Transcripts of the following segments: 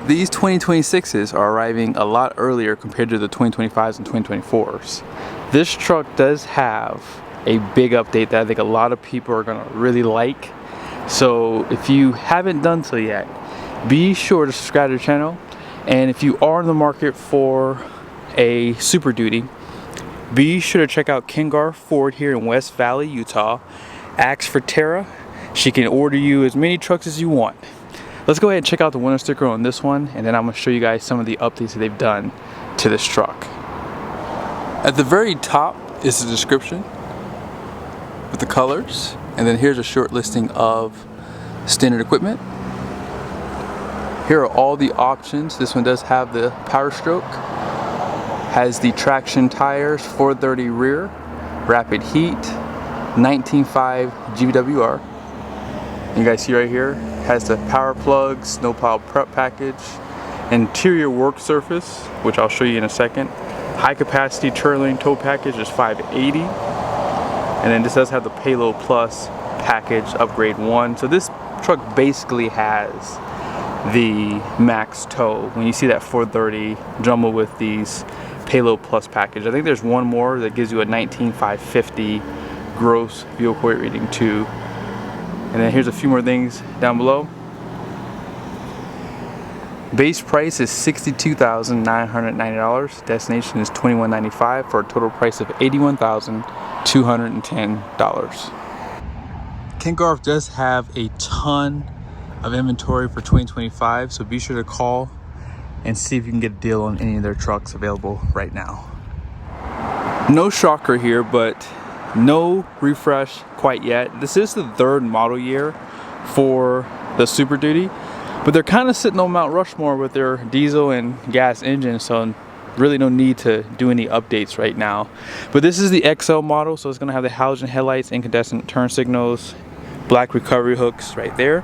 These 2026s are arriving a lot earlier compared to the 2025s and 2024s. This truck does have a big update that I think a lot of people are gonna really like. So if you haven't done so yet, be sure to subscribe to the channel. And if you are in the market for a Super Duty, be sure to check out Kengar Ford here in West Valley, Utah. Ask for Tara. She can order you as many trucks as you want. Let's go ahead and check out the window sticker on this one, and then I'm going to show you guys some of the updates that they've done to this truck. At the very top is the description with the colors, and then here's a short listing of standard equipment. Here are all the options. This one does have the power stroke, has the traction tires, 430 rear, rapid heat, 19.5 GVWR. You guys see right here, has the power plugs, snowplow prep package, interior work surface, which I'll show you in a second. High capacity Turlane tow package is 580. And then this does have the Payload Plus package, upgrade 1. So this truck basically has the max tow. When you see that 430 jumbled with these Payload Plus package, I think there's one more that gives you a 19,550 gross vehicle weight rating too. And then here's a few more things down below. Base price is $62,990. Destination is $21,995 for a total price of $81,210. Kengar does have a ton of inventory for 2025, so be sure to call and see if you can get a deal on any of their trucks available right now. No shocker here, but no refresh quite yet. This is the third model year for the Super Duty, but they're kind of sitting on Mount Rushmore with their diesel and gas engine, so really no need to do any updates right now. But this is the XL model, so it's going to have the halogen headlights, incandescent turn signals, black recovery hooks right there.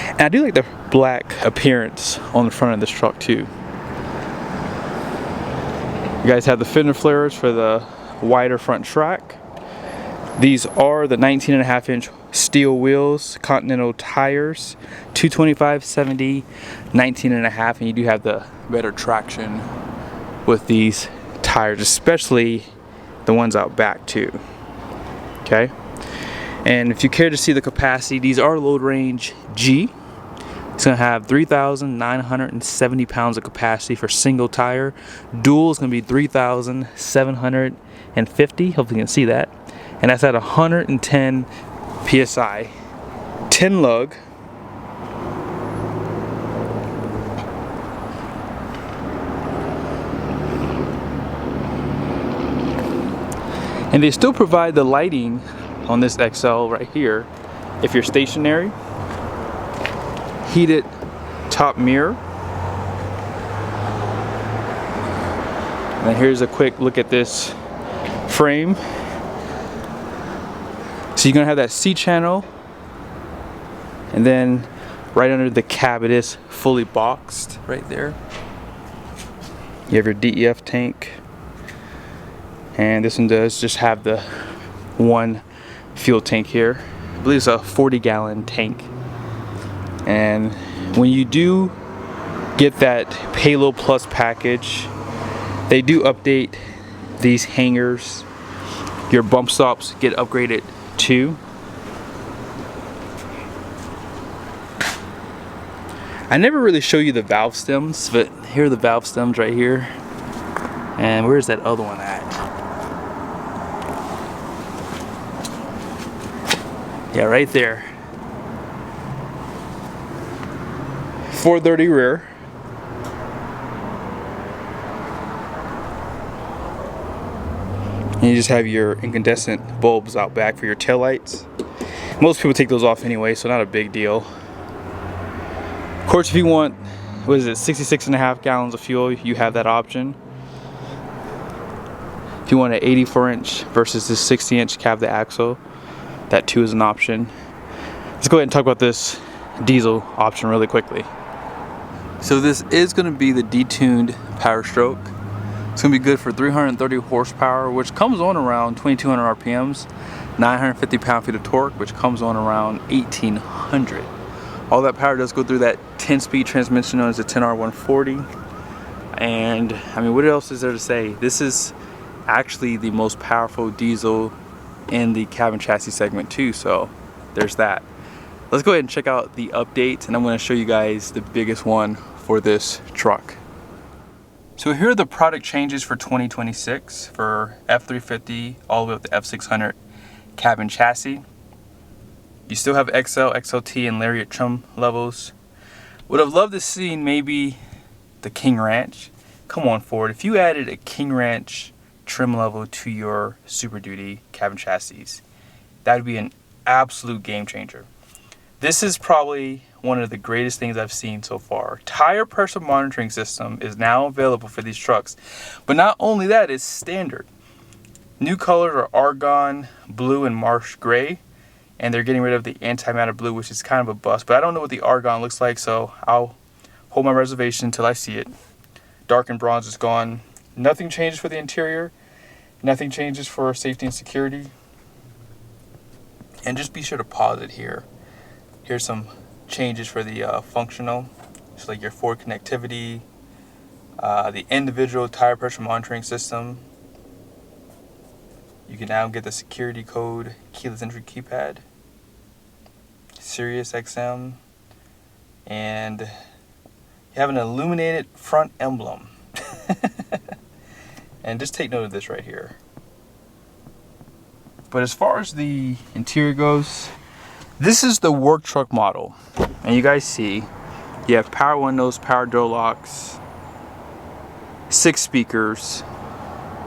And I do like the black appearance on the front of this truck too. You guys have the fender flares for the wider front track. These are the 19.5-inch steel wheels, Continental tires, 225/70, 19.5, and you do have the better traction with these tires, especially the ones out back too. Okay, and if you care to see the capacity, these are load range G. It's going to have 3,970 pounds of capacity for single tire. Dual is going to be 3,750. Hopefully you can see that. And that's at 110 PSI. 10 lug. And they still provide the lighting on this XL right here if you're stationary. Heated top mirror. And then here's a quick look at this frame. So you're gonna have that C channel, and then right under the cab it is fully boxed right there. You have your DEF tank, and this one does just have the one fuel tank here. I believe it's a 40-gallon tank. And when you do get that Payload Plus package, they do update these hangers. Your bump stops get upgraded too. I never really show you the valve stems, but here are the valve stems right here. And where's that other one at? Yeah, right there. 430 rear. And you just have your incandescent bulbs out back for your taillights. Most people take those off anyway, so not a big deal. Of course, if you want, what is it, 66.5 gallons of fuel, you have that option. If you want an 84-inch versus this 60-inch cab to axle, that too is an option. Let's go ahead and talk about this diesel option really quickly. So this is going to be the detuned Power Stroke. It's going to be good for 330 horsepower, which comes on around 2,200 RPMs, 950 pound-feet of torque, which comes on around 1,800. All that power does go through that 10-speed transmission known as the 10R140. And I mean, what else is there to say? This is actually the most powerful diesel in the cabin chassis segment too, so there's that. Let's go ahead and check out the updates, and I'm going to show you guys the biggest one for this truck. So here are the product changes for 2026 for F350 all the way up to F600 cabin chassis. You still have XL, XLT, and Lariat trim levels. Would have loved to see maybe the King Ranch. Come on Ford, if you added a King Ranch trim level to your Super Duty cabin chassis, that would be an absolute game changer. This is probably one of the greatest things I've seen so far. Tire pressure monitoring system is now available for these trucks, but not only that, it's standard. New colors are argon blue and marsh gray, and they're getting rid of the antimatter blue, which is kind of a bust, but I don't know what the argon looks like, so I'll hold my reservation until I see it. Dark and bronze is gone. Nothing changes for the interior. Nothing changes for safety and security. And just be sure to pause it here. Here's some changes for the functional. It's like your Ford connectivity, the individual tire pressure monitoring system. You can now get the security code, keyless entry keypad, Sirius XM, and you have an illuminated front emblem. And just take note of this right here. But as far as the interior goes, this is the work truck model. And you guys see, you have power windows, power door locks, 6 speakers,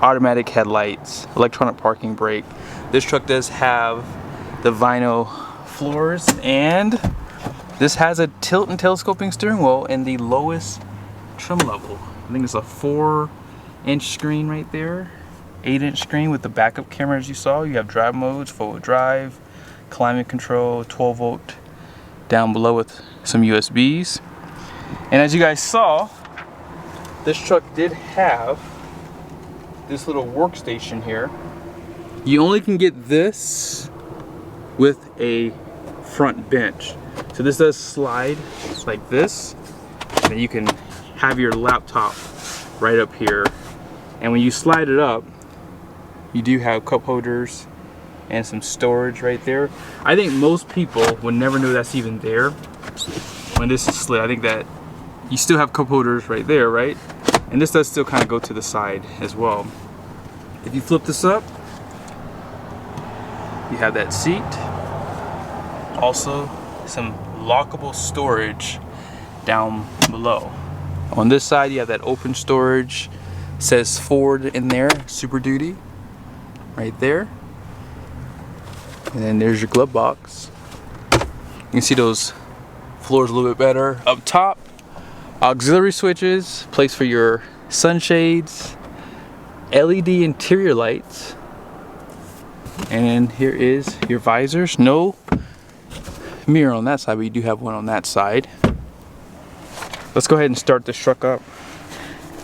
automatic headlights, electronic parking brake. This truck does have the vinyl floors, and this has a tilt and telescoping steering wheel in the lowest trim level. I think it's a 4-inch screen right there, 8-inch screen with the backup camera as you saw. You have drive modes, 4-wheel drive, climate control, 12-volt down below with some USBs. And as you guys saw, this truck did have this little workstation here. You only can get this with a front bench. So this does slide like this, and you can have your laptop right up here. And when you slide it up, you do have cup holders and some storage right there. I think most people would never know that's even there when this is slid. I think that you still have cup holders right there, right? And this does still kind of go to the side as well. If you flip this up, you have that seat. Also, some lockable storage down below. On this side, you have that open storage. It says Ford in there, Super Duty, right there. And then there's your glove box. You can see those floors a little bit better. Up top, auxiliary switches, place for your sunshades, LED interior lights, and then here is your visors. No mirror on that side, but you do have one on that side. Let's go ahead and start this truck up.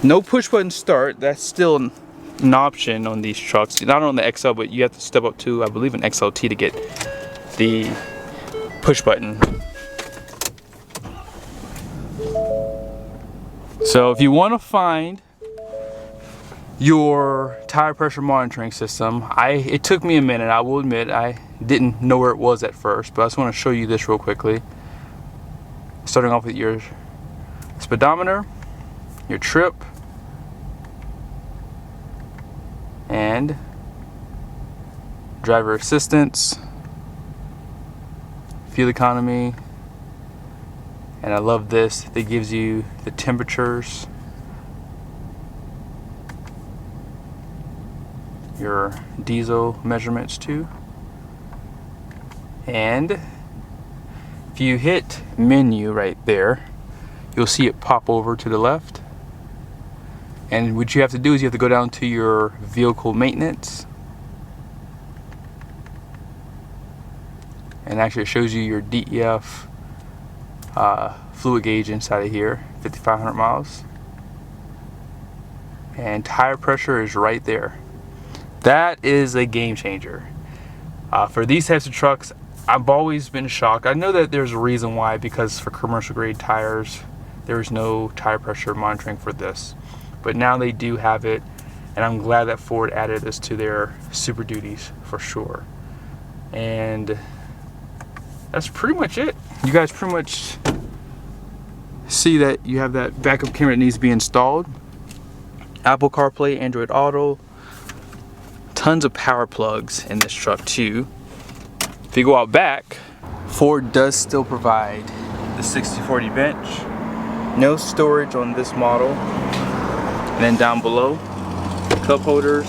No push button start. That's still an option on these trucks. Not on the XL, but you have to step up to, I believe, an XLT to get the push button. So if you want to find your tire pressure monitoring system, it took me a minute, I will admit. I didn't know where it was at first, but I just want to show you this real quickly. Starting off with your speedometer, your trip, and driver assistance, fuel economy, and I love this, it gives you the temperatures, your diesel measurements too. And if you hit menu right there, you'll see it pop over to the left. And what you have to do is you have to go down to your vehicle maintenance. And actually it shows you your DEF fluid gauge inside of here, 5,500 miles. And tire pressure is right there. That is a game changer. For these types of trucks, I've always been shocked. I know that there's a reason why, because for commercial grade tires, there's no tire pressure monitoring for this. But now they do have it, and I'm glad that Ford added this to their Super Duties for sure. And that's pretty much it. You guys pretty much see that you have that backup camera that needs to be installed. Apple CarPlay, Android Auto, tons of power plugs in this truck too. If you go out back, Ford does still provide the 60/40 bench. No storage on this model. And then down below, cup holders.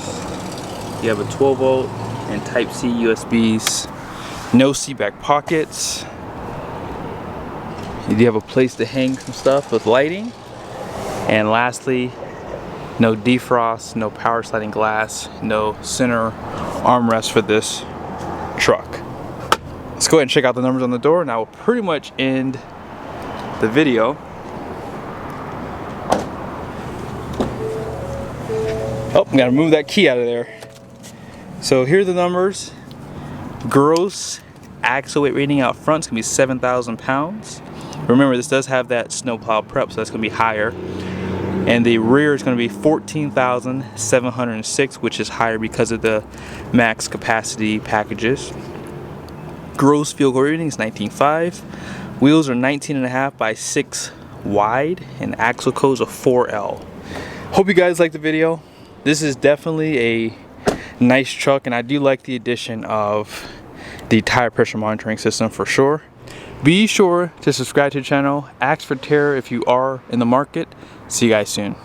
You have a 12 volt and Type-C USBs. No seat back pockets. You do have a place to hang some stuff with lighting. And lastly, no defrost, no power sliding glass, no center armrest for this truck. Let's go ahead and check out the numbers on the door, and I will pretty much end the video. Oh, I'm gonna move that key out of there. So here's the numbers. Gross axle weight rating out front is gonna be 7,000 pounds. Remember, this does have that snowplow prep, so that's gonna be higher. And the rear is going to be 14,706, which is higher because of the max capacity packages. Gross fuel core rating is 19.5. Wheels are 19.5 by 6 wide, and axle codes are 4L. Hope you guys liked the video. This is definitely a nice truck, and I do like the addition of the tire pressure monitoring system for sure. Be sure to subscribe to the channel. Ask for Terror if you are in the market. See you guys soon.